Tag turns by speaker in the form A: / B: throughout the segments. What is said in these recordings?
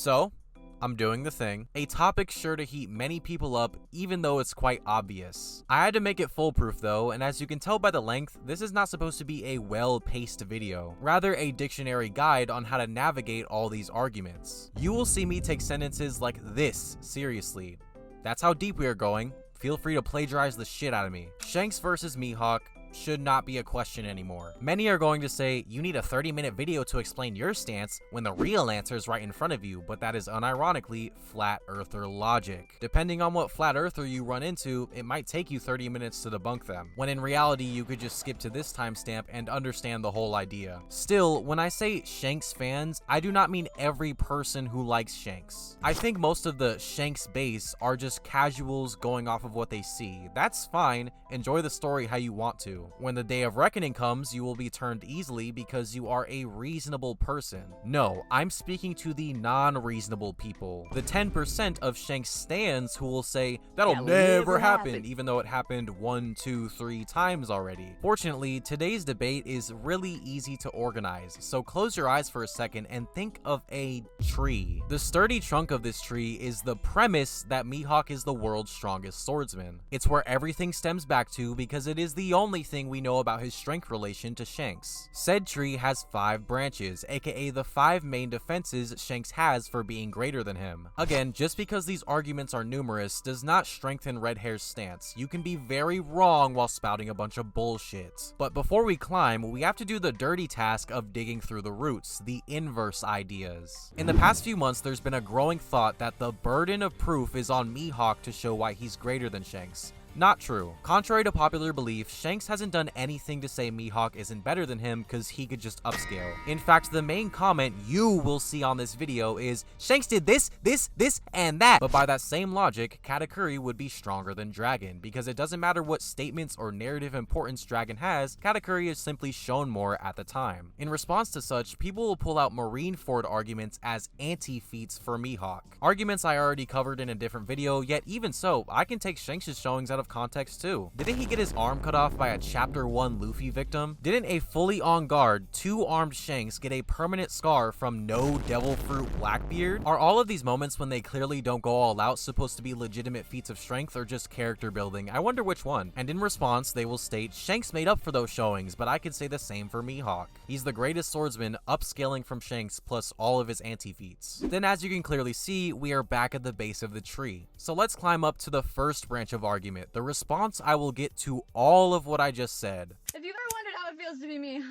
A: So, I'm doing the thing. A topic sure to heat many people up, even though it's quite obvious. I had to make it foolproof though, and as you can tell by the length, this is not supposed to be a well-paced video, rather a dictionary guide on how to navigate all these arguments. You will see me take sentences like this seriously. That's how deep we are going. Feel free to plagiarize the shit out of me. Shanks versus Mihawk should not be a question anymore. Many are going to say, you need a 30-minute video to explain your stance when the real answer is right in front of you, but that is unironically flat earther logic. Depending on what flat earther you run into, it might take you 30 minutes to debunk them, when in reality you could just skip to this timestamp and understand the whole idea. Still, when I say Shanks fans, I do not mean every person who likes Shanks. I think most of the Shanks base are just casuals going off of what they see. That's fine, enjoy the story how you want to. When the day of reckoning comes, you will be turned easily because you are a reasonable person. No, I'm speaking to the non-reasonable people. The 10% of Shanks stans who will say, that'll never happen, even though it happened 1, 2, 3 times already. Fortunately, today's debate is really easy to organize, so close your eyes for a second and think of a tree. The sturdy trunk of this tree is the premise that Mihawk is the world's strongest swordsman. It's where everything stems back to because it is the only thing we know about his strength relation to Shanks. Said tree has 5 branches, aka the 5 main defenses Shanks has for being greater than him. Again, just because these arguments are numerous does not strengthen Red Hair's stance. You can be very wrong while spouting a bunch of bullshit. But before we climb, we have to do the dirty task of digging through the roots, the inverse ideas. In the past few months, there's been a growing thought that the burden of proof is on Mihawk to show why he's greater than Shanks. Not true. Contrary to popular belief, Shanks hasn't done anything to say Mihawk isn't better than him because he could just upscale. In fact, the main comment you will see on this video is, Shanks did this, and that. But by that same logic, Katakuri would be stronger than Dragon, because it doesn't matter what statements or narrative importance Dragon has, Katakuri is simply shown more at the time. In response to such, people will pull out Marineford arguments as anti-feats for Mihawk. Arguments I already covered in a different video, yet even so, I can take Shanks' showings out of context too. Didn't he get his arm cut off by a chapter 1 Luffy victim? Didn't a fully on guard 2-armed Shanks get a permanent scar from no devil fruit Blackbeard? Are all of these moments when they clearly don't go all out supposed to be legitimate feats of strength or just character building? I wonder which one. And in response, they will state, Shanks made up for those showings, but I could say the same for Mihawk. He's the greatest swordsman, upscaling from Shanks plus all of his anti-feats. Then as you can clearly see, we are back at the base of the tree. So let's climb up to the first branch of argument, the response I will get to all of what I just said.
B: If you've ever wondered how it feels to be me,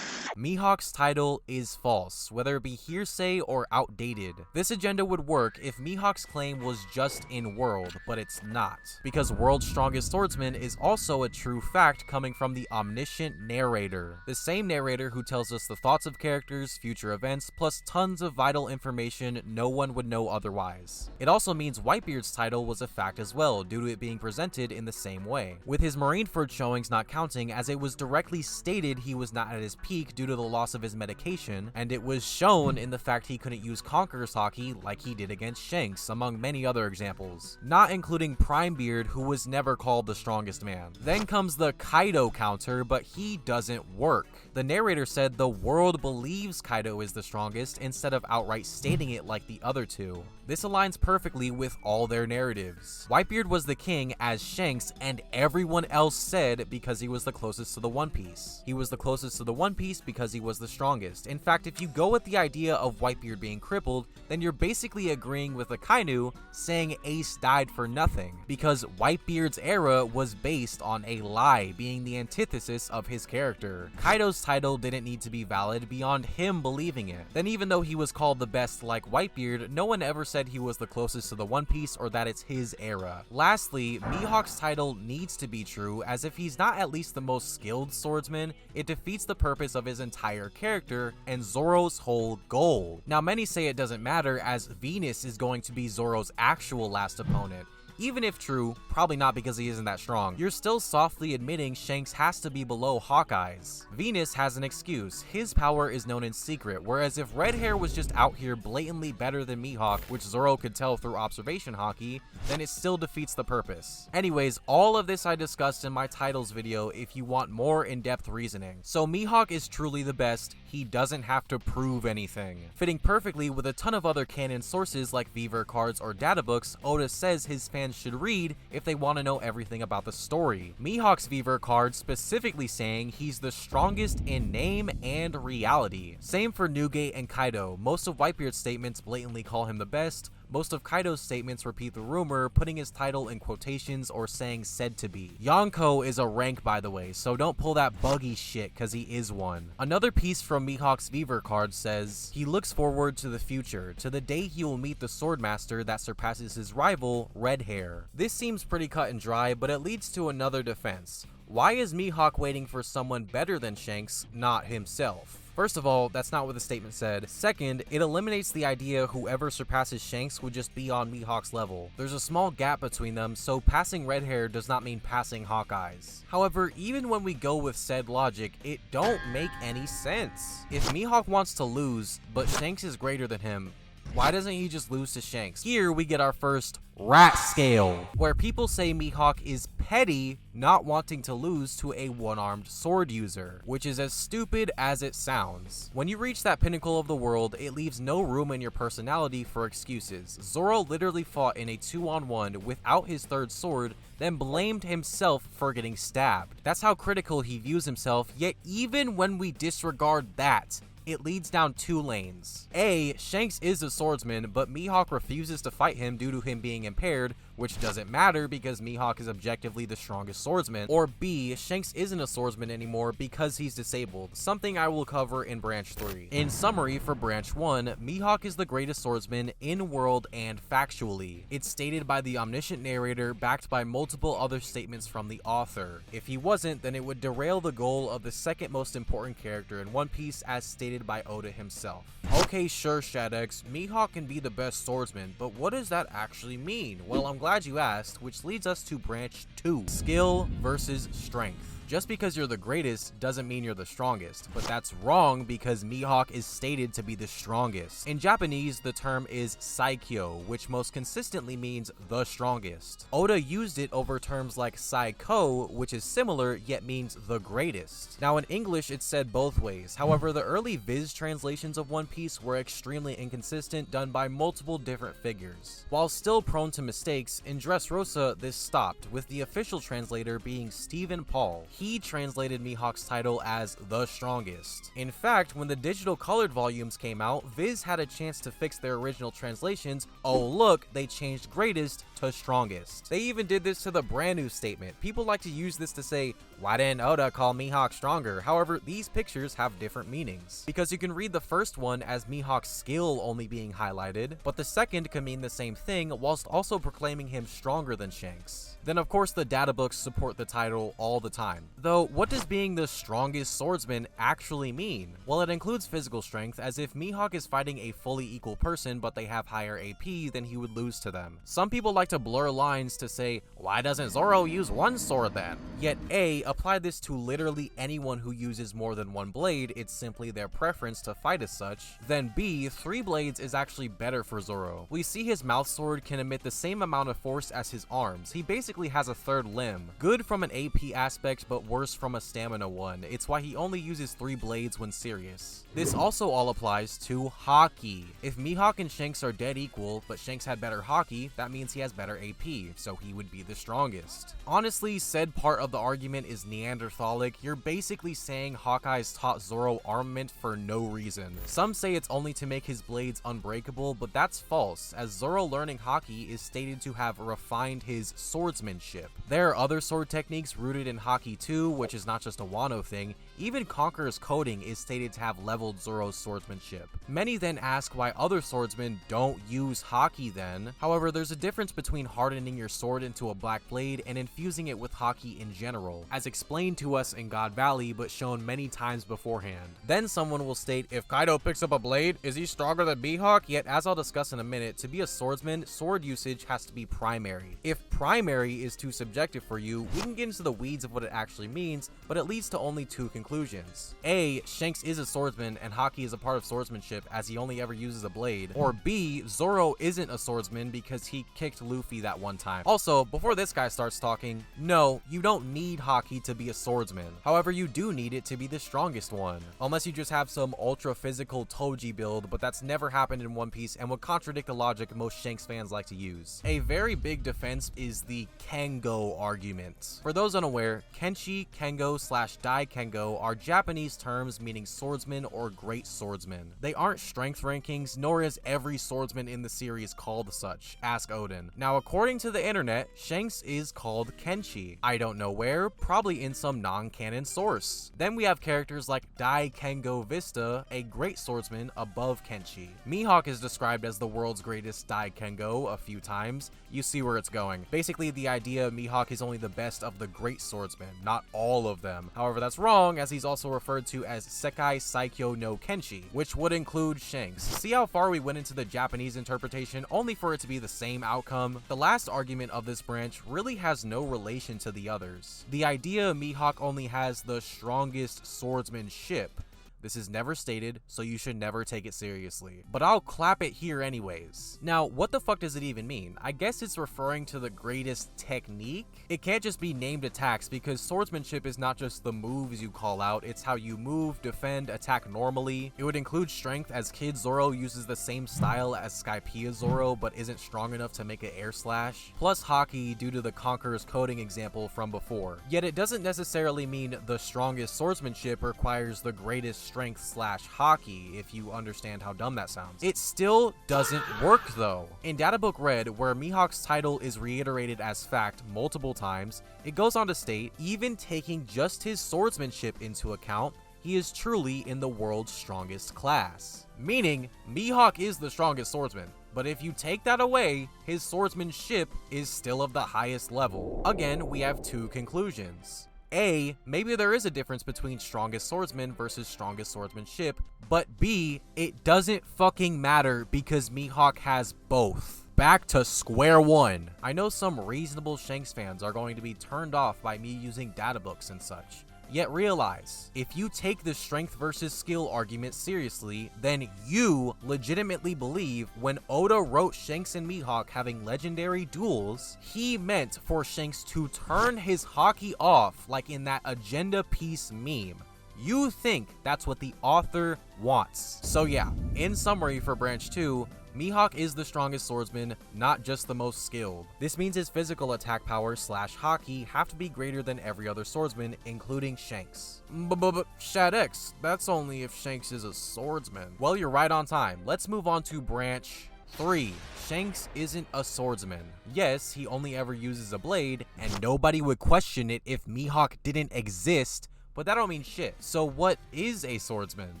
A: Mihawk's title is false, whether it be hearsay or outdated. This agenda would work if Mihawk's claim was just in world, but it's not. Because world's strongest swordsman is also a true fact coming from the omniscient narrator. The same narrator who tells us the thoughts of characters, future events, plus tons of vital information no one would know otherwise. It also means Whitebeard's title was a fact as well, due to it being presented in the same way. With his Marineford showings not counting, as it was directly stated he was not at his peak due to the loss of his medication, and it was shown in the fact he couldn't use Conqueror's Haki like he did against Shanks, among many other examples. Not including Primebeard, who was never called the strongest man. Then comes the Kaido counter, but he doesn't work. The narrator said the world believes Kaido is the strongest instead of outright stating it like the other two. This aligns perfectly with all their narratives. Whitebeard was the king as Shanks, and everyone else said because he was the closest to the One Piece. He was the closest to the One Piece because he was the strongest. In fact, if you go with the idea of Whitebeard being crippled, then you're basically agreeing with Akainu saying Ace died for nothing, because Whitebeard's era was based on a lie being the antithesis of his character. Kaido's title didn't need to be valid beyond him believing it. Then even though he was called the best like Whitebeard, no one ever said he was the closest to the One Piece or that it's his era. Lastly, Mihawk's title needs to be true, as if he's not at least the most skilled swordsman, it defeats the purpose of his entire character and Zoro's whole goal. Now many say it doesn't matter, as Venus is going to be Zoro's actual last opponent. Even if true, probably not because he isn't that strong, you're still softly admitting Shanks has to be below Hawkeye's. Venus has an excuse. His power is known in secret, whereas if Red Hair was just out here blatantly better than Mihawk, which Zoro could tell through observation Haki, then it still defeats the purpose. Anyways, all of this I discussed in my titles video if you want more in-depth reasoning. So Mihawk is truly the best, he doesn't have to prove anything. Fitting perfectly with a ton of other canon sources like Viver cards or data books Oda says his fans should read if they want to know everything about the story. Mihawk's Viver card specifically saying he's the strongest in name and reality. Same for Newgate and Kaido. Most of Whitebeard's statements blatantly call him the best. Most of Kaido's statements repeat the rumor, putting his title in quotations or saying said to be. Yonko is a rank, by the way, so don't pull that buggy shit cause he is one. Another piece from Mihawk's Viver card says, he looks forward to the future, to the day he will meet the swordmaster that surpasses his rival, Red Hair. This seems pretty cut and dry, but it leads to another defense. Why is Mihawk waiting for someone better than Shanks, not himself? First of all, that's not what the statement said. Second, it eliminates the idea whoever surpasses Shanks would just be on Mihawk's level. There's a small gap between them, so passing Red Hair does not mean passing Hawkeye's. However, even when we go with said logic, it don't make any sense. If Mihawk wants to lose, but Shanks is greater than him, why doesn't he just lose to Shanks? Here we get our first rat scale, where people say Mihawk is petty not wanting to lose to a one-armed sword user, which is as stupid as it sounds. When you reach that pinnacle of the world, it leaves no room in your personality for excuses. Zoro literally fought in a 2-on-1 without his third sword, then blamed himself for getting stabbed. That's how critical he views himself, yet even when we disregard that, it leads down two lanes. A, Shanks is a swordsman, but Mihawk refuses to fight him due to him being impaired, which doesn't matter because Mihawk is objectively the strongest swordsman. Or B, Shanks isn't a swordsman anymore because he's disabled, something I will cover in Branch 3. In summary, for Branch 1, Mihawk is the greatest swordsman in world and factually. It's stated by the omniscient narrator, backed by multiple other statements from the author. If he wasn't, then it would derail the goal of the second most important character in One Piece as stated by Oda himself. Okay, sure, Shadex, Mihawk can be the best swordsman, but what does that actually mean? Well, I'm glad you asked, which leads us to Branch 2, skill versus strength. Just because you're the greatest doesn't mean you're the strongest, but that's wrong because Mihawk is stated to be the strongest. In Japanese, the term is Saikyo, which most consistently means the strongest. Oda used it over terms like Saiko, which is similar yet means the greatest. Now in English, it's said both ways. However, the early Viz translations of One Piece were extremely inconsistent, done by multiple different figures. While still prone to mistakes, in Dressrosa, this stopped, with the official translator being Stephen Paul. He translated Mihawk's title as the strongest. In fact, when the digital colored volumes came out, Viz had a chance to fix their original translations. Oh look, they changed greatest to strongest. They even did this to the brand new statement. People like to use this to say, why didn't Oda call Mihawk stronger? However, these pictures have different meanings, because you can read the first one as Mihawk's skill only being highlighted, but the second can mean the same thing whilst also proclaiming him stronger than Shanks. Then of course the data books support the title all the time. Though, what does being the strongest swordsman actually mean? Well, it includes physical strength, as if Mihawk is fighting a fully equal person but they have higher AP, then he would lose to them. Some people like to blur lines to say, why doesn't Zoro use one sword then? Yet A, apply this to literally anyone who uses more than one blade, it's simply their preference to fight as such. Then B, 3 blades is actually better for Zoro. We see his mouth sword can emit the same amount of force as his arms. He basically has a third limb. Good from an AP aspect, but worse from a stamina one. It's why he only uses 3 blades when serious. This also all applies to Haki. If Mihawk and Shanks are dead equal, but Shanks had better Haki, that means he has better AP, so he would be the strongest. Honestly, said part of the argument is Neanderthalic. You're basically saying Hawkeye's taught Zoro armament for no reason. Some say it's only to make his blades unbreakable, but that's false, as Zoro learning Haki is stated to have refined his swordsmanship. There are other sword techniques rooted in Haki too, which is not just a Wano thing. Even Conqueror's coding is stated to have leveled Zoro's swordsmanship. Many then ask why other swordsmen don't use Haki then. However, there's a difference between hardening your sword into a black blade and infusing it with Haki in general, as explained to us in God Valley but shown many times beforehand. Then someone will state, if Kaido picks up a blade, is he stronger than Mihawk? Yet, as I'll discuss in a minute, to be a swordsman, sword usage has to be primary. If primary is too subjective for you, we can get into the weeds of what it actually means, but it leads to only two conclusions. A, Shanks is a swordsman and Haki is a part of swordsmanship as he only ever uses a blade. Or B, Zoro isn't a swordsman because he kicked Luffy that one time. Also, before this guy starts talking, no, you don't need Haki to be a swordsman. However, you do need it to be the strongest one. Unless you just have some ultra physical Toji build, but that's never happened in One Piece and would contradict the logic most Shanks fans like to use. A very big defense is the Kengo argument. For those unaware, Kenshi, Kengo / Dai Kengo are Japanese terms meaning swordsman or great swordsman. They aren't strength rankings, nor is every swordsman in the series called such. Ask Odin. Now, according to the internet, Shanks is called Kenshi. I don't know where, probably in some non-canon source. Then we have characters like Dai Kengo Vista, a great swordsman above Kenshi. Mihawk is described as the world's greatest Dai Kengo a few times. You see where it's going. Basically, the idea Mihawk is only the best of the great swordsmen, not all of them. However, that's wrong, as he's also referred to as Sekai Saikyo no Kenshi, which would include Shanks. See how far we went into the Japanese interpretation, only for it to be the same outcome? The last argument of this branch really has no relation to the others. The idea Mihawk only has the strongest swordsmanship. This is never stated, so you should never take it seriously. But I'll clap it here anyways. Now, what the fuck does it even mean? I guess it's referring to the greatest technique? It can't just be named attacks because swordsmanship is not just the moves you call out, it's how you move, defend, attack normally. It would include strength, as Kid Zoro uses the same style as Skypiea Zoro but isn't strong enough to make an air slash. Plus Haki due to the Conqueror's coding example from before. Yet it doesn't necessarily mean the strongest swordsmanship requires the greatest strength / Haki, if you understand how dumb that sounds. It still doesn't work though. In Databook Red, where Mihawk's title is reiterated as fact multiple times, it goes on to state, even taking just his swordsmanship into account, he is truly in the world's strongest class. Meaning, Mihawk is the strongest swordsman. But if you take that away, his swordsmanship is still of the highest level. Again, we have two conclusions. A, maybe there is a difference between strongest swordsman versus strongest swordsmanship, but B, it doesn't fucking matter because Mihawk has both. Back to square one. I know some reasonable Shanks fans are going to be turned off by me using data books and such. Yet realize, if you take the strength versus skill argument seriously, then you legitimately believe when Oda wrote Shanks and Mihawk having legendary duels, he meant for Shanks to turn his Haki off like in that agenda piece meme. You think that's what the author wants. So yeah, in summary for branch 2, Mihawk is the strongest swordsman, not just the most skilled. This means his physical attack power / Haki have to be greater than every other swordsman, including Shanks. But Shad X, that's only if Shanks is a swordsman. Well, you're right on time. Let's move on to branch 3. Shanks isn't a swordsman. Yes, he only ever uses a blade, and nobody would question it if Mihawk didn't exist, but that don't mean shit. So what is a swordsman?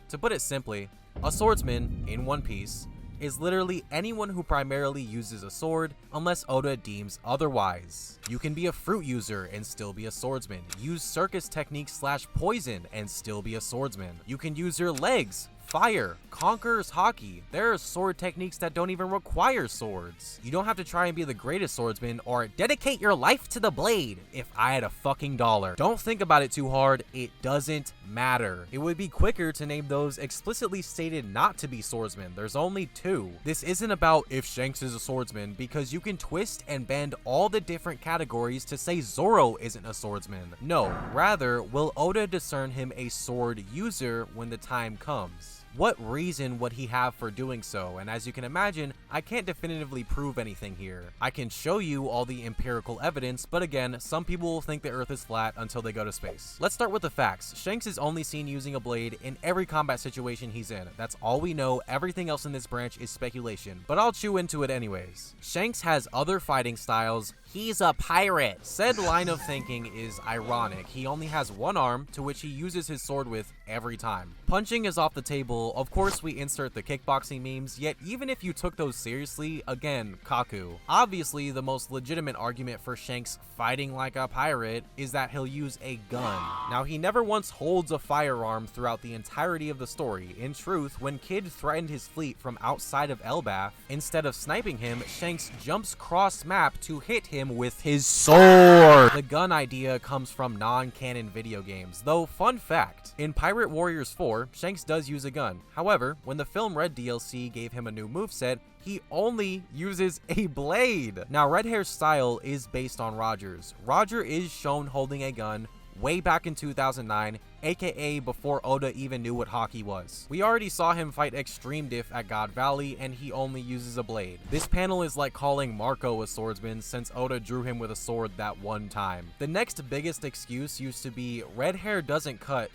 A: To put it simply, a swordsman, in One Piece, is literally anyone who primarily uses a sword unless Oda deems otherwise. You can be a fruit user and still be a swordsman. Use circus techniques / poison and still be a swordsman. You can use your legs, fire, Conqueror's Haki. There are sword techniques that don't even require swords. You don't have to try and be the greatest swordsman or dedicate your life to the blade if I had a fucking dollar. Don't think about it too hard, it doesn't matter. It would be quicker to name those explicitly stated not to be swordsmen. There's only 2. This isn't about if Shanks is a swordsman because you can twist and bend all the different categories to say Zoro isn't a swordsman. No, rather, will Oda discern him a sword user when the time comes? What reason would he have for doing so? And as you can imagine, I can't definitively prove anything here. I can show you all the empirical evidence, but again, some people will think the Earth is flat until they go to space. Let's start with the facts. Shanks is only seen using a blade in every combat situation he's in. That's all we know. Everything else in this branch is speculation, but I'll chew into it anyways. Shanks has other fighting styles. He's a pirate. Said line of thinking is ironic. He only has one arm, to which he uses his sword with every time. Punching is off the table. Of course, we insert the kickboxing memes, yet even if you took those seriously, again, Kaku. Obviously, the most legitimate argument for Shanks fighting like a pirate is that he'll use a gun. Now, he never once holds a firearm throughout the entirety of the story. In truth, when Kid threatened his fleet from outside of Elbaf, instead of sniping him, Shanks jumps cross-map to hit him with his sword. The gun idea comes from non-canon video games, though fun fact, in Pirate Warriors 4, Shanks does use a gun. However, when the Film Red DLC gave him a new moveset, he only uses a blade. Now, Red Hair's style is based on Roger's. Roger is shown holding a gun way back in 2009, aka before Oda even knew what Haki was. We already saw him fight Extreme Diff at God Valley, and he only uses a blade. This panel is like calling Marco a swordsman since Oda drew him with a sword that one time. The next biggest excuse used to be Red Hair doesn't cut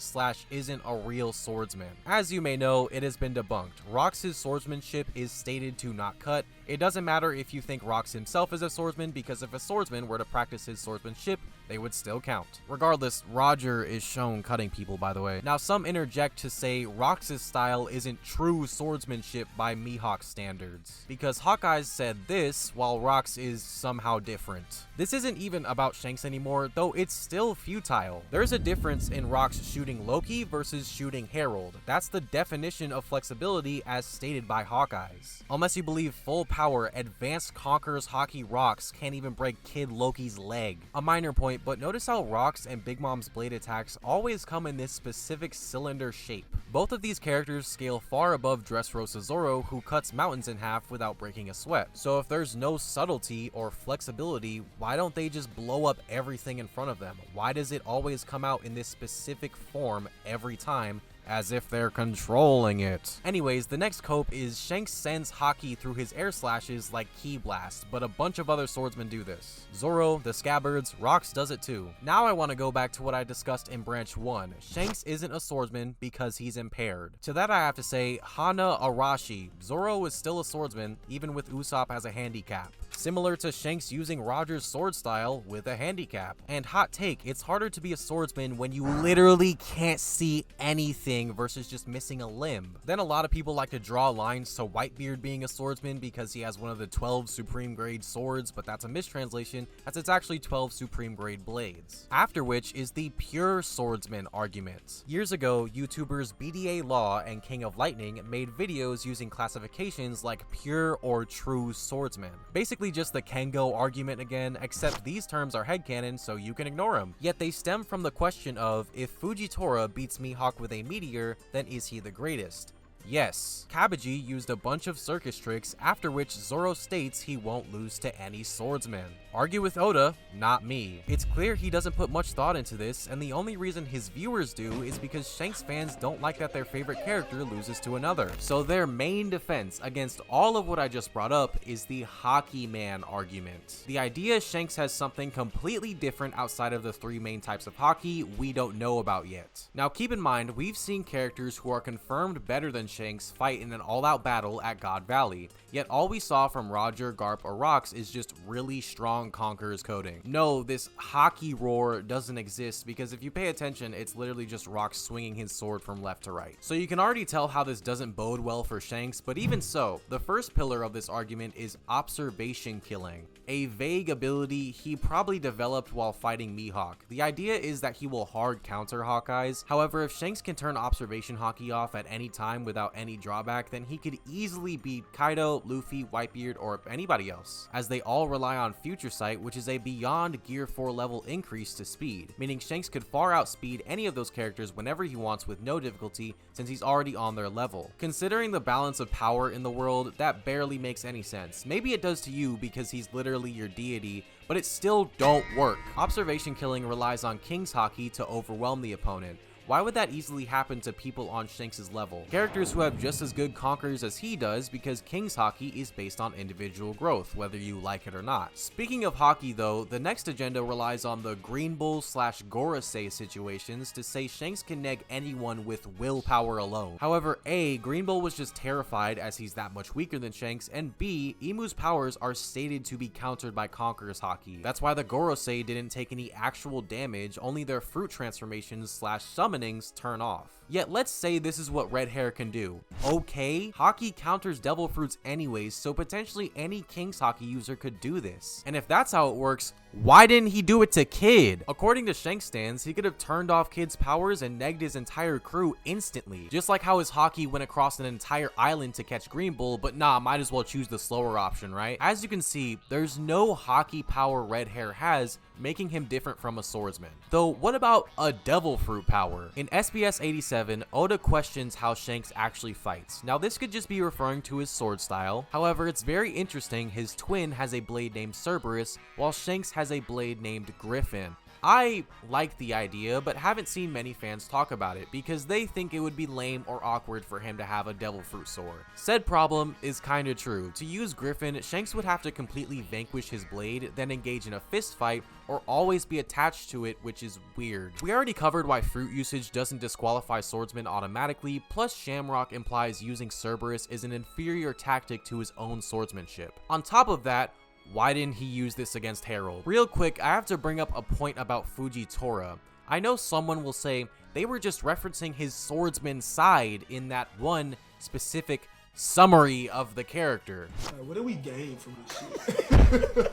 A: / isn't a real swordsman. As you may know, it has been debunked. Rox's swordsmanship is stated to not cut. It doesn't matter if you think Rox himself is a swordsman, because if a swordsman were to practice his swordsmanship, they would still count. Regardless, Roger is shown cutting people, by the way. Now, some interject to say Rox's style isn't true swordsmanship by Mihawk standards, because Hawkeye said this, while Rox is somehow different. This isn't even about Shanks anymore, though it's still futile. There's a difference in Rox shooting Loki versus shooting Herald. That's the definition of flexibility as stated by Hawkeyes. Unless you believe full power, advanced Conqueror's Haki Rox can't even break Kid Loki's leg. A minor point, but notice how Rox and Big Mom's blade attacks always come in this specific cylinder shape. Both of these characters scale far above Dressrosa Zoro, who cuts mountains in half without breaking a sweat. So if there's no subtlety or flexibility, why don't they just blow up everything in front of them? Why does it always come out in this specific form every time, as if they're controlling it? Anyways, the next cope is Shanks sends Haki through his air slashes like Ki Blast, but a bunch of other swordsmen do this. Zoro, the Scabbards, Rox does it too. Now I want to go back to what I discussed in branch 1. Shanks isn't a swordsman because he's impaired. To that I have to say, Hana Arashi. Zoro is still a swordsman, even with Usopp as a handicap. Similar to Shanks using Roger's sword style with a handicap. And hot take, it's harder to be a swordsman when you literally can't see anything versus just missing a limb. Then a lot of people like to draw lines to Whitebeard being a swordsman because he has one of the 12 supreme grade swords, but that's a mistranslation as it's actually 12 supreme grade blades. After which is the pure swordsman argument. Years ago, YouTubers BDA Law and King of Lightning made videos using classifications like pure or true swordsman. Basically just the Kengo argument again, except these terms are headcanon, so you can ignore them. Yet they stem from the question of, if Fujitora beats Mihawk with a meteor, then is he the greatest? Yes. Kabaji used a bunch of circus tricks, after which Zoro states he won't lose to any swordsman. Argue with Oda, not me. It's clear he doesn't put much thought into this, and the only reason his viewers do is because Shanks fans don't like that their favorite character loses to another. So their main defense against all of what I just brought up is the Haki Man argument. The idea Shanks has something completely different outside of the three main types of Haki we don't know about yet. Now keep in mind, we've seen characters who are confirmed better than Shanks fight in an all-out battle at God Valley, yet all we saw from Roger, Garp, or Rox is just really strong Conqueror's coding. No, this Haki roar doesn't exist because if you pay attention, it's literally just Rox swinging his sword from left to right. So you can already tell how this doesn't bode well for Shanks, but even so, the first pillar of this argument is observation killing, a vague ability he probably developed while fighting Mihawk. The idea is that he will hard counter Hawkeyes. However, if Shanks can turn observation Haki off at any time without any drawback, then he could easily beat Kaido, Luffy, Whitebeard, or anybody else, as they all rely on Future Sight, which is a beyond Gear 4 level increase to speed, meaning Shanks could far outspeed any of those characters whenever he wants with no difficulty since he's already on their level. Considering the balance of power in the world, that barely makes any sense. Maybe it does to you because he's literally your deity, but it still don't work. Observation killing relies on King's Haki to overwhelm the opponent, Why would that easily happen to people on Shanks' level? Characters who have just as good conquerors as he does, because King's Haki is based on individual growth, whether you like it or not. Speaking of Haki though, the next agenda relies on the Green Bull / Gorosei situations to say Shanks can neg anyone with willpower alone. However, A, Green Bull was just terrified as he's that much weaker than Shanks, and B, Imu's powers are stated to be countered by Conqueror's Haki. That's why the Gorosei didn't take any actual damage, only their fruit transformations / summonings turn off. Yet let's say this is what Red Hair can do. Okay, Haki counters devil fruits anyways, so potentially any King's Haki user could do this. And if that's how it works, why didn't he do it to Kid? According to Shanks stands, he could have turned off Kid's powers and negged his entire crew instantly. Just like how his Haki went across an entire island to catch Green Bull, but nah, might as well choose the slower option, right? As you can see, there's no Haki power Red Hair has, making him different from a swordsman. Though, what about a devil fruit power? In SBS 87, Oda questions how Shanks actually fights. Now this could just be referring to his sword style, however it's very interesting his twin has a blade named Cerberus, while Shanks has a blade named Griffin. I like the idea, but haven't seen many fans talk about it because they think it would be lame or awkward for him to have a devil fruit sword. Said problem is kinda true. To use Griffin, Shanks would have to completely vanquish his blade, then engage in a fist fight, or always be attached to it, which is weird. We already covered why fruit usage doesn't disqualify swordsmen automatically, plus Shamrock implies using Cerberus is an inferior tactic to his own swordsmanship. On top of that, why didn't he use this against Harold? Real quick, I have to bring up a point about Fujitora. I know someone will say they were just referencing his swordsman side in that one specific summary of the character.
C: What do we gain from this shit?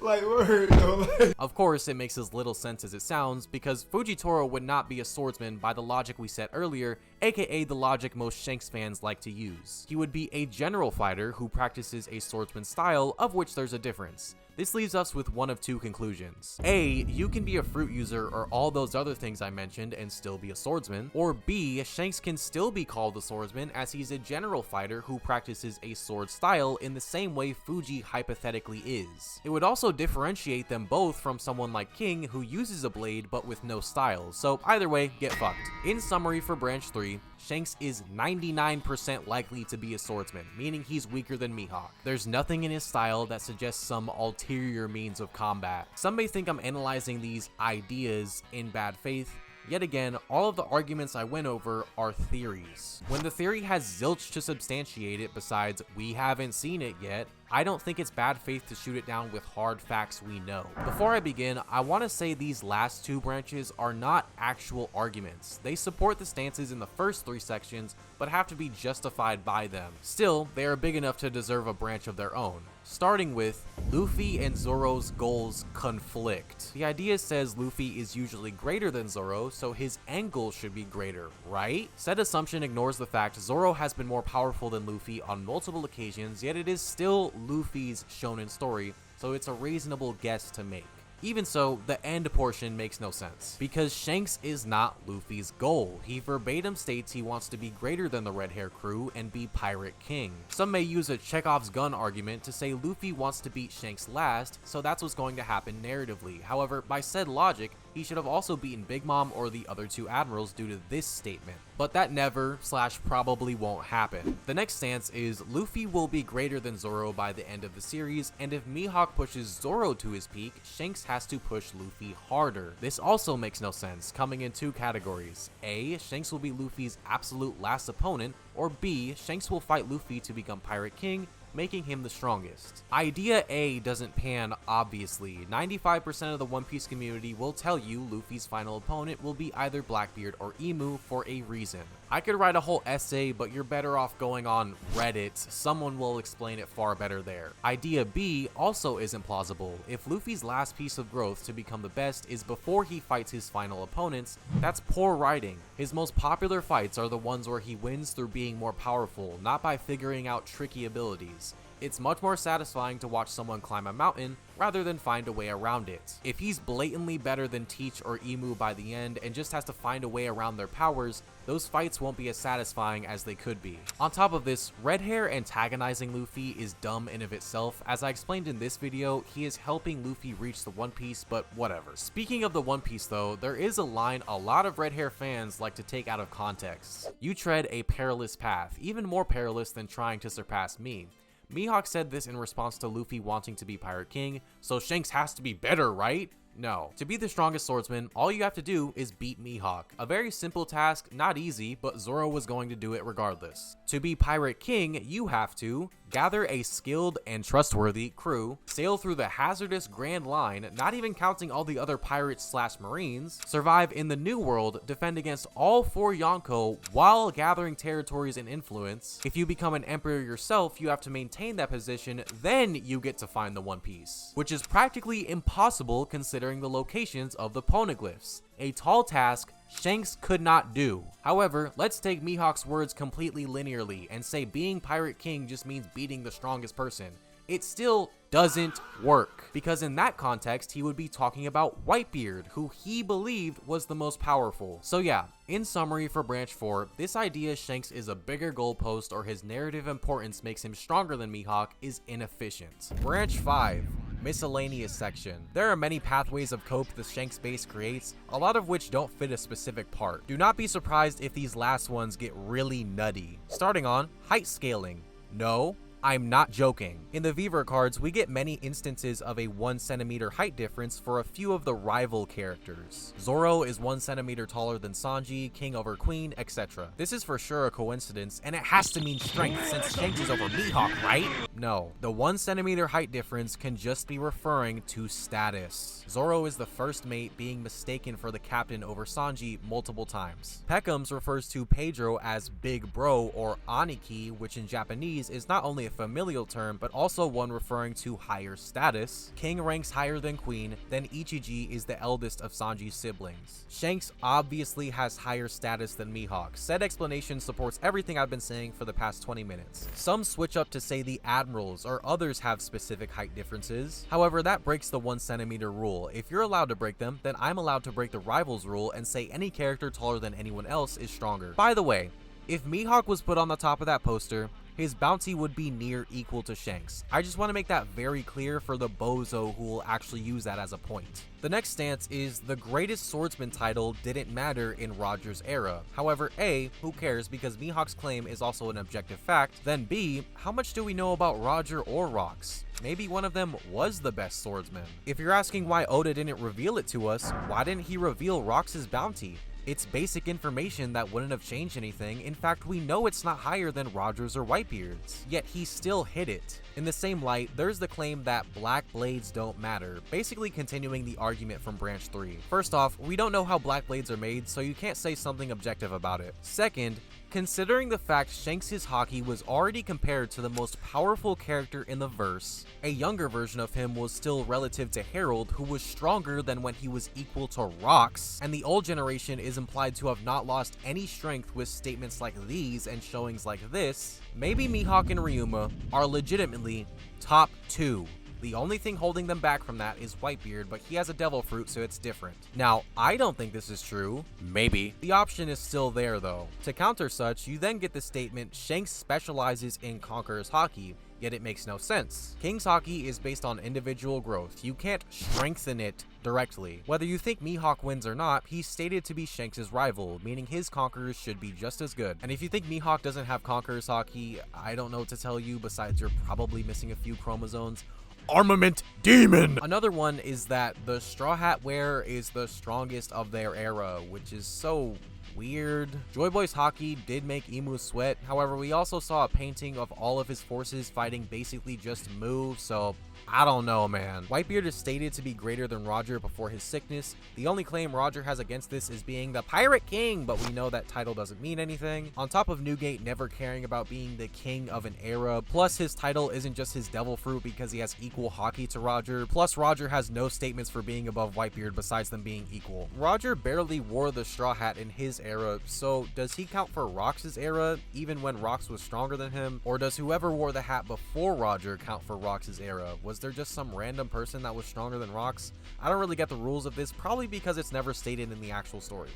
C: Like, word, though.
A: Of course, it makes as little sense as it sounds, because Fujitora would not be a swordsman by the logic we said earlier, aka the logic most Shanks fans like to use. He would be a general fighter who practices a swordsman style, of which there's a difference. This leaves us with one of two conclusions. A, you can be a fruit user or all those other things I mentioned and still be a swordsman. Or B, Shanks can still be called a swordsman as he's a general fighter who practices a sword style in the same way Fuji hypothetically is. It would also differentiate them both from someone like King who uses a blade but with no style, so either way, get fucked. In summary for Branch 3, Shanks is 99% likely to be a swordsman, meaning he's weaker than Mihawk. There's nothing in his style that suggests some ulterior means of combat. Some may think I'm analyzing these ideas in bad faith. Yet again, all of the arguments I went over are theories. When the theory has zilch to substantiate it besides we haven't seen it yet, I don't think it's bad faith to shoot it down with hard facts we know. Before I begin, I want to say these last two branches are not actual arguments. They support the stances in the first three sections, but have to be justified by them. Still, they are big enough to deserve a branch of their own. Starting with, Luffy and Zoro's goals conflict. The idea says Luffy is usually greater than Zoro, so his end goal should be greater, right? Said assumption ignores the fact Zoro has been more powerful than Luffy on multiple occasions, yet it is still Luffy's shonen story, so it's a reasonable guess to make. Even so, the end portion makes no sense, because Shanks is not Luffy's goal. He verbatim states he wants to be greater than the Red Hair crew and be Pirate King. Some may use a Chekhov's gun argument to say Luffy wants to beat Shanks last, so that's what's going to happen narratively. However, by said logic, he should have also beaten Big Mom or the other two admirals due to this statement. But that never / probably won't happen. The next stance is Luffy will be greater than Zoro by the end of the series, and if Mihawk pushes Zoro to his peak, Shanks has to push Luffy harder. This also makes no sense, coming in two categories. A, Shanks will be Luffy's absolute last opponent, or B, Shanks will fight Luffy to become Pirate King, making him the strongest. Idea A doesn't pan, obviously. 95% of the One Piece community will tell you Luffy's final opponent will be either Blackbeard or Emu for a reason. I could write a whole essay, but you're better off going on Reddit. Someone will explain it far better there. Idea B also isn't plausible. If Luffy's last piece of growth to become the best is before he fights his final opponents, that's poor writing. His most popular fights are the ones where he wins through being more powerful, not by figuring out tricky abilities. It's much more satisfying to watch someone climb a mountain rather than find a way around it. If he's blatantly better than Teach or Emu by the end and just has to find a way around their powers, those fights won't be as satisfying as they could be. On top of this, red hair antagonizing Luffy is dumb in of itself. As I explained in this video, he is helping Luffy reach the One Piece, but whatever. Speaking of the One Piece though, there is a line a lot of red hair fans like to take out of context. You tread a perilous path, even more perilous than trying to surpass me. Mihawk said this in response to Luffy wanting to be Pirate King, so Shanks has to be better, right? No. To be the strongest swordsman, all you have to do is beat Mihawk. A very simple task, not easy, but Zoro was going to do it regardless. To be Pirate King, you have to gather a skilled and trustworthy crew, sail through the hazardous Grand Line, not even counting all the other pirates/marines, survive in the New World, defend against all 4 Yonko while gathering territories and influence. If you become an emperor yourself, you have to maintain that position, then you get to find the One Piece, which is practically impossible considering the locations of the poneglyphs. A tall task Shanks could not do. However, let's take Mihawk's words completely linearly and say being Pirate King just means beating the strongest person. It still doesn't work, because in that context, he would be talking about Whitebeard, who he believed was the most powerful. So yeah, in summary for Branch 4, this idea Shanks is a bigger goalpost or his narrative importance makes him stronger than Mihawk is inefficient. Branch 5. Miscellaneous section. There are many pathways of cope the Shanks base creates, a lot of which don't fit a specific part. Do not be surprised if these last ones get really nutty. Starting on height scaling. No, I'm not joking. In the Viver cards, we get many instances of a 1 centimeter height difference for a few of the rival characters. Zoro is 1 centimeter taller than Sanji, king over queen, etc. This is for sure a coincidence, and it has to mean strength since Shanks is over Mihawk, right? No, the 1 centimeter height difference can just be referring to status. Zoro is the first mate being mistaken for the captain over Sanji multiple times. Peckham's refers to Pedro as big bro or Aniki, which in Japanese is not only a familial term, but also one referring to higher status. King ranks higher than Queen, then Ichiji is the eldest of Sanji's siblings. Shanks obviously has higher status than Mihawk. Said explanation supports everything I've been saying for the past 20 minutes. Some switch up to say the admirals or others have specific height differences. However, that breaks the 1 centimeter rule. If you're allowed to break them, then I'm allowed to break the rivals rule and say any character taller than anyone else is stronger. By the way, if Mihawk was put on the top of that poster, his bounty would be near equal to Shanks. I just want to make that very clear for the bozo who will actually use that as a point. The next stance is the greatest swordsman title didn't matter in Roger's era. However, A, who cares because Mihawk's claim is also an objective fact, then B, how much do we know about Roger or Rox? Maybe one of them was the best swordsman. If you're asking why Oda didn't reveal it to us, why didn't he reveal Rox's bounty? It's basic information that wouldn't have changed anything. In fact, we know it's not higher than Roger's or Whitebeard's, yet he still hid it. In the same light, there's the claim that black blades don't matter, basically continuing the argument from Branch 3. First off, we don't know how black blades are made, so you can't say something objective about it. Second, considering the fact Shanks' Haki was already compared to the most powerful character in the verse, a younger version of him was still relative to Harold, who was stronger than when he was equal to Rox, and the old generation is implied to have not lost any strength with statements like these and showings like this, maybe Mihawk and Ryuma are legitimately top 2. The only thing holding them back from that is Whitebeard, but he has a devil fruit, so it's different. Now, I don't think this is true. Maybe. The option is still there, though. To counter such, you then get the statement Shanks specializes in Conqueror's Haki, yet it makes no sense. King's Haki is based on individual growth. You can't strengthen it directly. Whether you think Mihawk wins or not, he's stated to be Shanks' rival, meaning his Conquerors should be just as good. And if you think Mihawk doesn't have Conqueror's Haki, I don't know what to tell you besides you're probably missing a few chromosomes. Armament Demon! Another one is that the Straw Hat wearer is the strongest of their era, which is so weird. Joy Boy's Haki did make Emu sweat, however we also saw a painting of all of his forces fighting basically just moves, so I don't know, man. Whitebeard is stated to be greater than Roger before his sickness. The only claim Roger has against this is being the Pirate King, but we know that title doesn't mean anything. On top of Newgate never caring about being the king of an era, plus his title isn't just his devil fruit because he has equal Haki to Roger, plus Roger has no statements for being above Whitebeard besides them being equal. Roger barely wore the straw hat in his era, so does he count for Rox's era even when Rox was stronger than him? Or does whoever wore the hat before Roger count for Rox's era? Was there just some random person that was stronger than Rox? I don't really get the rules of this, probably because it's never stated in the actual story.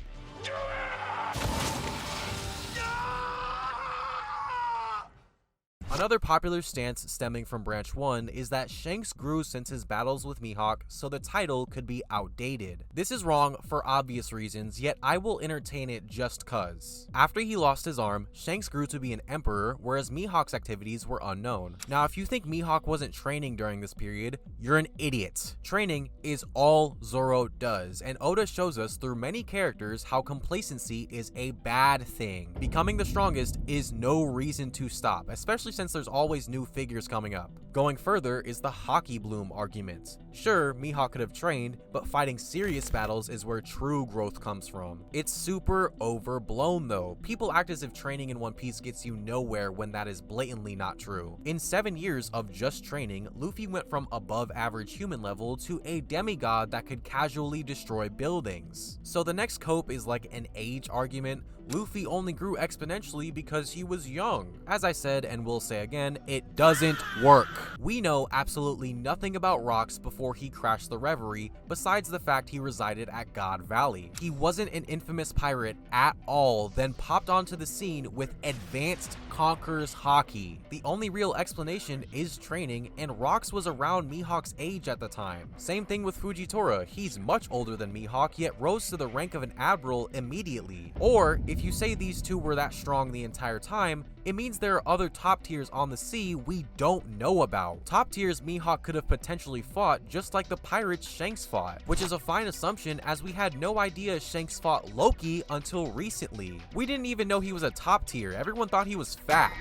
A: Another popular stance stemming from Branch 1 is that Shanks grew since his battles with Mihawk, so the title could be outdated. This is wrong for obvious reasons, yet I will entertain it just cuz. After he lost his arm, Shanks grew to be an emperor, whereas Mihawk's activities were unknown. Now, if you think Mihawk wasn't training during this period, you're an idiot. Training is all Zoro does, and Oda shows us through many characters how complacency is a bad thing. Becoming the strongest is no reason to stop, especially since there's always new figures coming up. Going further is the Haki bloom argument. Sure, Mihawk could have trained, but fighting serious battles is where true growth comes from. It's super overblown though. People act as if training in One Piece gets you nowhere when that is blatantly not true. In 7 years of just training, Luffy went from above average human level to a demigod that could casually destroy buildings. So the next cope is like an age argument. Luffy only grew exponentially because he was young. As I said and will say again, it doesn't work. We know absolutely nothing about Rox before he crashed the Reverie, besides the fact he resided at God Valley. He wasn't an infamous pirate at all, then popped onto the scene with advanced Conqueror's Haki. The only real explanation is training, and Rox was around Mihawk's age at the time. Same thing with Fujitora. He's much older than Mihawk, yet rose to the rank of an admiral immediately. Or, if you say these two were that strong the entire time, it means there are other top tiers on the sea we don't know about. Top tiers Mihawk could have potentially fought just like the pirates Shanks fought, which is a fine assumption as we had no idea Shanks fought Loki until recently. We didn't even know he was a top tier, everyone thought he was fat.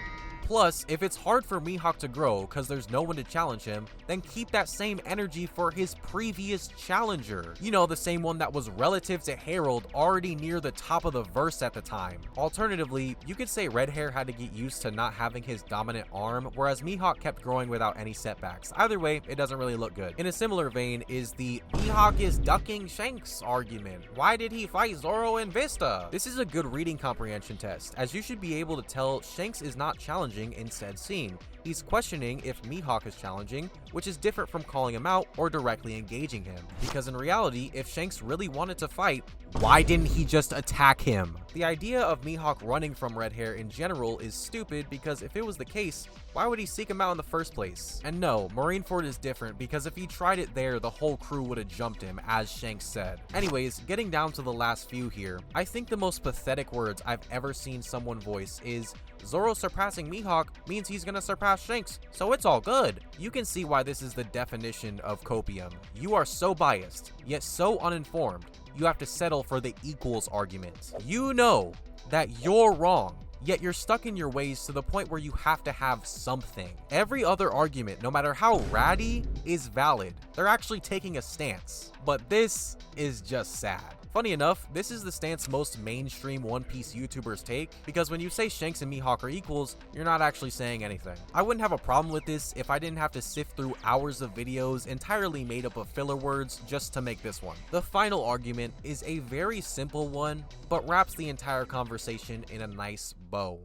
A: Plus, if it's hard for Mihawk to grow because there's no one to challenge him, then keep that same energy for his previous challenger. You know, the same one that was relative to Harold, already near the top of the verse at the time. Alternatively, you could say Red Hair had to get used to not having his dominant arm, whereas Mihawk kept growing without any setbacks. Either way, it doesn't really look good. In a similar vein is the Mihawk is ducking Shanks argument. Why did he fight Zoro in Vista? This is a good reading comprehension test, as you should be able to tell Shanks is not challenging in said scene. He's questioning if Mihawk is challenging, which is different from calling him out or directly engaging him. Because in reality, if Shanks really wanted to fight, why didn't he just attack him? The idea of Mihawk running from Red Hair in general is stupid because if it was the case, why would he seek him out in the first place? And no, Marineford is different because if he tried it there, the whole crew would have jumped him, as Shanks said. Anyways, getting down to the last few here, I think the most pathetic words I've ever seen someone voice is, Zoro surpassing Mihawk means he's gonna surpass Shanks, so it's all good. You can see why this is the definition of copium. You are so biased, yet so uninformed, you have to settle for the equals argument. You know that you're wrong, yet you're stuck in your ways to the point where you have to have something. Every other argument, no matter how ratty, is valid. They're actually taking a stance. But this is just sad. Funny enough, this is the stance most mainstream One Piece YouTubers take, because when you say Shanks and Mihawk are equals, you're not actually saying anything. I wouldn't have a problem with this if I didn't have to sift through hours of videos entirely made up of filler words just to make this one. The final argument is a very simple one, but wraps the entire conversation in a nice bow.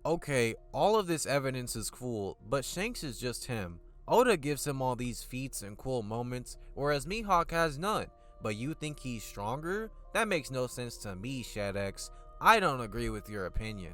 A: Okay, all of this evidence is cool, but Shanks is just him. Oda gives him all these feats and cool moments, whereas Mihawk has none. But you think he's stronger? That makes no sense to me, ShedX. I don't agree with your opinion.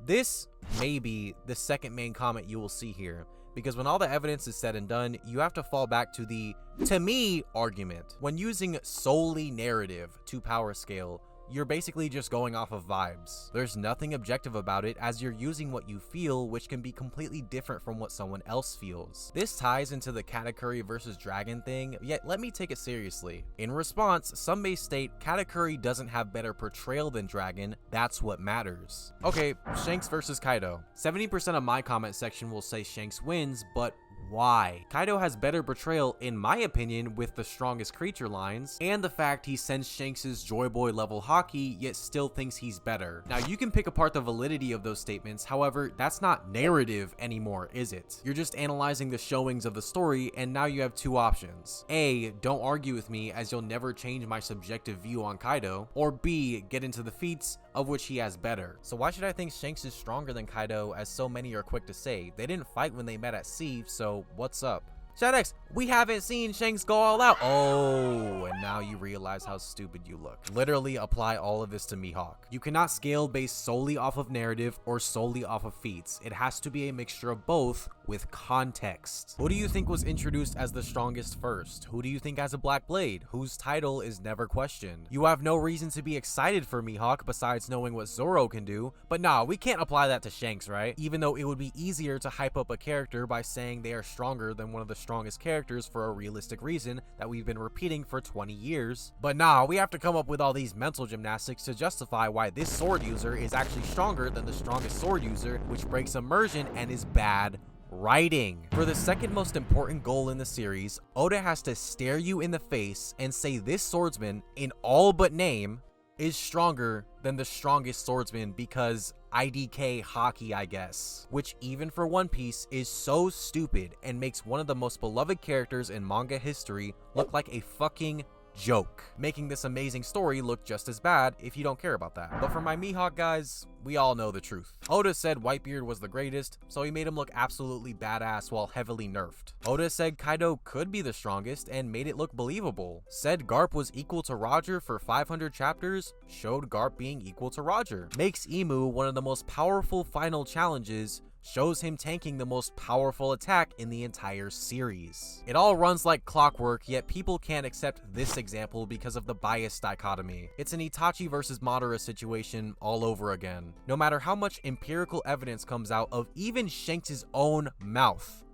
A: This may be the second main comment you will see here, because when all the evidence is said and done, you have to fall back to the "to me" argument. When using solely narrative to power scale, you're basically just going off of vibes. There's nothing objective about it as you're using what you feel, which can be completely different from what someone else feels. This ties into the Katakuri versus Dragon thing, yet let me take it seriously. In response, some may state Katakuri doesn't have better portrayal than Dragon, that's what matters. Okay, Shanks versus Kaido. 70% of my comment section will say Shanks wins, but why. Kaido has better portrayal, in my opinion, with the strongest creature lines, and the fact he sends Shanks' Joy Boy level Haki, yet still thinks he's better. Now, you can pick apart the validity of those statements, however, that's not narrative anymore, is it? You're just analyzing the showings of the story, and now you have two options. A, don't argue with me, as you'll never change my subjective view on Kaido, or B, get into the feats, of which he has better. So why should I think Shanks is stronger than Kaido, as so many are quick to say? They didn't fight when they met at sea, so what's up? Shadex, we haven't seen Shanks go all out. Oh, and now you realize how stupid you look. Literally apply all of this to Mihawk. You cannot scale based solely off of narrative or solely off of feats. It has to be a mixture of both with context. Who do you think was introduced as the strongest first? Who do you think has a black blade, whose title is never questioned? You have no reason to be excited for Mihawk besides knowing what Zoro can do, but nah, we can't apply that to Shanks, right? Even though it would be easier to hype up a character by saying they are stronger than one of the strongest characters for a realistic reason that we've been repeating for 20 years. But nah, we have to come up with all these mental gymnastics to justify why this sword user is actually stronger than the strongest sword user, which breaks immersion and is bad writing. For the second most important goal in the series, Oda has to stare you in the face and say this swordsman, in all but name, is stronger than the strongest swordsman because IDK Haki, I guess. Which, even for One Piece, is so stupid and makes one of the most beloved characters in manga history look like a fucking joke, making this amazing story look just as bad if you don't care about that. But for my Mihawk guys, we all know the truth. Oda said Whitebeard was the greatest, so he made him look absolutely badass while heavily nerfed. Oda said Kaido could be the strongest and made it look believable. Said Garp was equal to Roger for 500 chapters, showed Garp being equal to Roger. Makes Imu one of the most powerful final challenges, shows him tanking the most powerful attack in the entire series. It all runs like clockwork, yet people can't accept this example because of the bias dichotomy. It's an Itachi versus Madara situation all over again. No matter how much empirical evidence comes out of even Shanks' own mouth,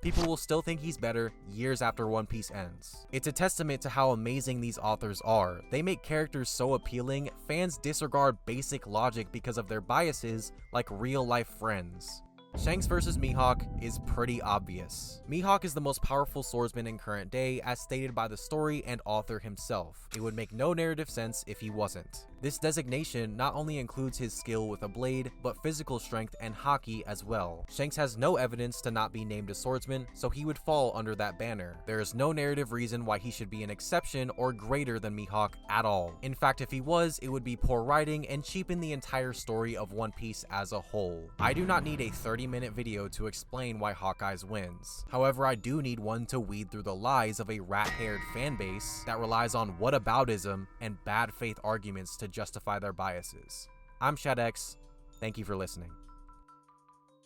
A: people will still think he's better years after One Piece ends. It's a testament to how amazing these authors are. They make characters so appealing, fans disregard basic logic because of their biases, like real-life friends. Shanks versus Mihawk is pretty obvious. Mihawk is the most powerful swordsman in current day, as stated by the story and author himself. It would make no narrative sense if he wasn't. This designation not only includes his skill with a blade, but physical strength and Haki as well. Shanks has no evidence to not be named a swordsman, so he would fall under that banner. There is no narrative reason why he should be an exception or greater than Mihawk at all. In fact, if he was, it would be poor writing and cheapen the entire story of One Piece as a whole. I do not need a 30-minute video to explain why Hawkeyes wins. However, I do need one to weed through the lies of a rat-haired fanbase that relies on whataboutism and bad faith arguments to justify their biases. I'm Shadex. Thank you for listening.